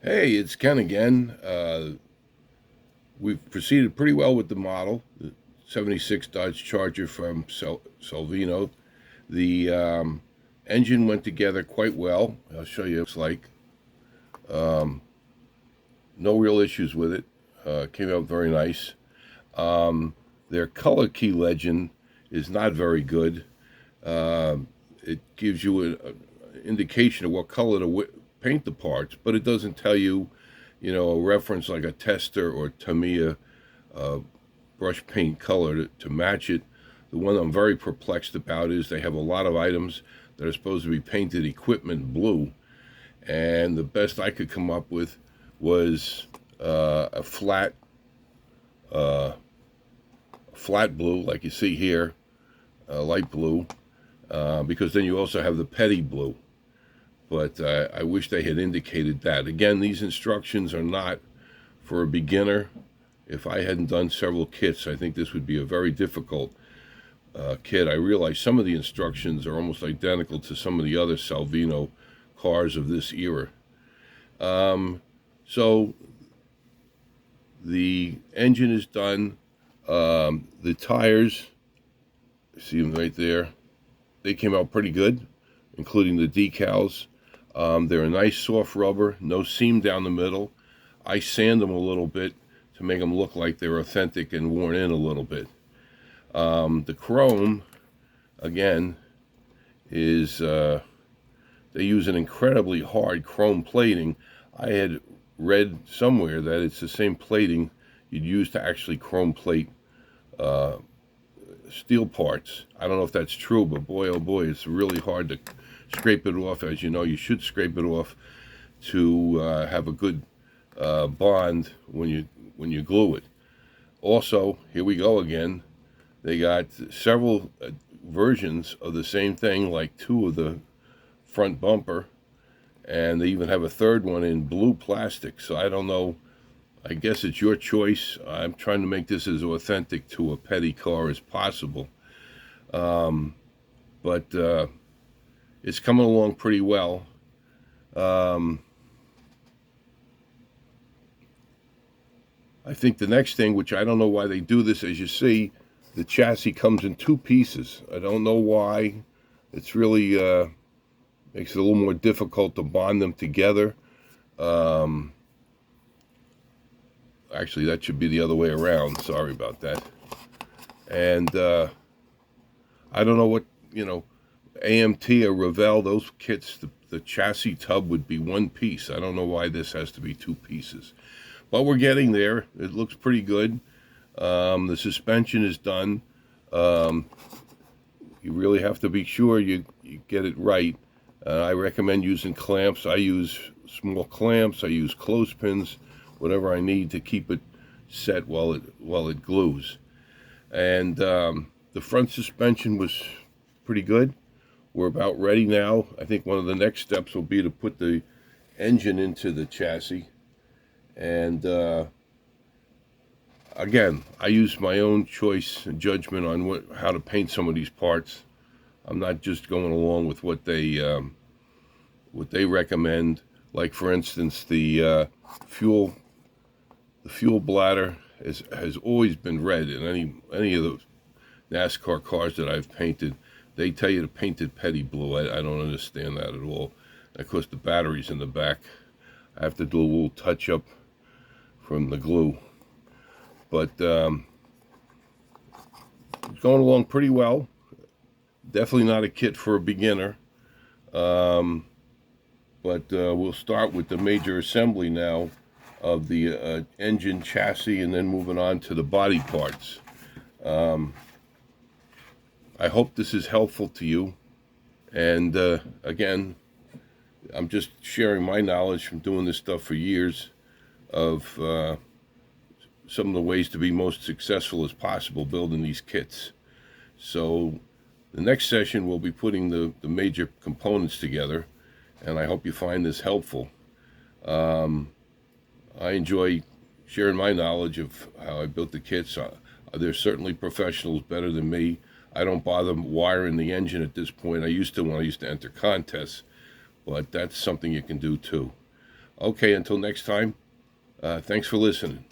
Hey, it's Ken again. We've proceeded pretty well with the model, the 76 Dodge Charger from Salvino. The engine went together quite well. I'll show you what it's like. Um, no real issues with it. Came out very nice. Um, their color key legend is not very good. It gives you an indication of what color to paint the parts, but it doesn't tell you, a reference like a Tester or Tamiya uh, brush paint color to match it. The one I'm very perplexed about is they have a lot of items that are supposed to be painted equipment blue, and the best I could come up with was a uh, flat blue, like you see here, light blue, because then you also have the petty blue. But I wish they had indicated that. Again, these instructions are not for a beginner. If I hadn't done several kits, I think this would be a very difficult kit. I realize some of the instructions are almost identical to some of the other Salvino cars of this era. So the engine is done. The tires, see them right there, they came out pretty good, including the decals. They're a nice soft rubber, no seam down the middle. I sand them a little bit to make them look like they're authentic and worn in a little bit. The chrome, again, is they use an incredibly hard chrome plating. I had read somewhere that it's the same plating you'd use to actually chrome plate uh, steel parts. I don't know if that's true, but boy, oh boy, it's really hard to scrape it off. As you know, you should scrape it off to have a good bond when you glue it. Also, here we go again. They got several versions of the same thing, like two of the front bumper, and they even have a third one in blue plastic. So I don't know. I guess it's your choice. I'm trying to make this as authentic to a petty car as possible. Um, but it's coming along pretty well. Um, I think the next thing, which I don't know why they do this, as you see, the chassis comes in two pieces. I don't know why. It's really makes it a little more difficult to bond them together. Um, Actually, that should be the other way around. Sorry about that. And I don't know what, AMT or Revell, those kits, the chassis tub would be one piece. I don't know why this has to be two pieces. But we're getting there. It looks pretty good. The suspension is done. Um, you really have to be sure you get it right. I recommend using clamps. I use small clamps. I use clothespins, whatever I need to keep it set while it glues. And the front suspension was pretty good. We're about ready now. I think one of the next steps will be to put the engine into the chassis. And again, I use my own choice and judgment on how to paint some of these parts. I'm not just going along with what they recommend. Like for instance, fuel the fuel bladder has always been red in any of the NASCAR cars that I've painted. They tell you to paint it petty blue. I don't understand that at all. Of course, the battery's in the back. I have to do a little touch up from the glue. But it's going along pretty well. Definitely not a kit for a beginner. Um, but we'll start with the major assembly now of the engine, chassis, and then moving on to the body parts. Um, I hope this is helpful to you. And again, I'm just sharing my knowledge from doing this stuff for years of some of the ways to be most successful as possible building these kits. So the next session we'll be putting the major components together, and I hope you find this helpful. Um, I enjoy sharing my knowledge of how I built the kits. There's certainly professionals better than me. I don't bother wiring the engine at this point. I used to when I used to enter contests, but that's something you can do too. Okay, until next time, thanks for listening.